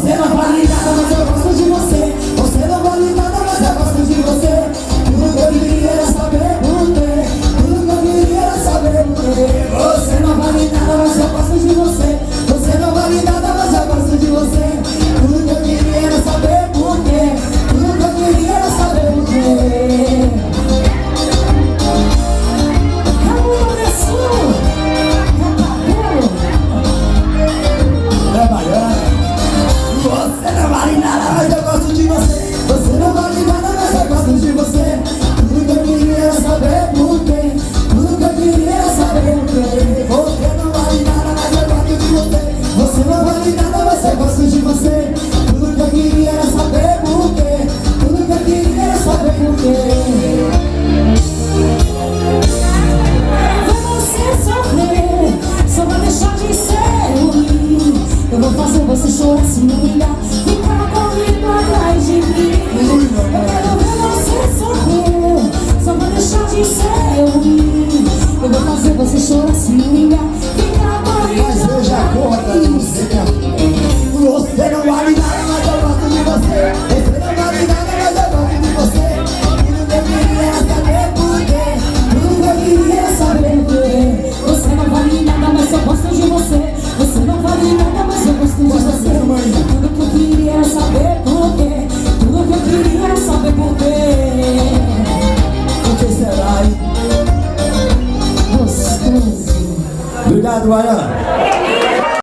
Você não vale nada, mas eu gosto de você. Você não vale nada, mas eu gosto de você. Tudo que eu queria era saber por quê. Tudo que eu queria era saber por quê. Você não vale nada, mas eu gosto de você. Você não vale nada, mas eu gosto de você. Tudo que eu queria era saber por quê. Tudo que eu queria era saber por quê. Você não vale nada, mas eu gosto de você. Você não vale nada, mas eu gosto de você. Tudo que eu queria era saber por quê. Tudo que eu queria era saber por quê. Você não vale nada, mas eu gosto de você. Você não vale nada, mas eu gosto de você. Tudo que eu queria era saber por quê. Tudo que eu queria era saber por quê. Ver você sofrer só vai deixar de ser ruim. Eu vou fazer você chorar, se humilhar, ficar correndo atrás de mim. Eu quero ver você sofrer, só vai deixar de ser ruim. Eu vou fazer você chorar, se humilhar, ficar correndo atrás de mim. Mas eu já corro atrás de você, minha filha. Você não vale nada, mas eu gosto de você. Você não vale nada, mas eu gosto de você. Tudo que eu queria era saber por quê. Tudo que eu queria era saber por quê. Você não vale nada, mas eu gosto de você. Você não vale nada, mas eu gosto de você. Tudo que eu queria era saber por quê. Tudo que eu queria era saber por quê. O que será, hein? Gostoso. Obrigado, Baiano.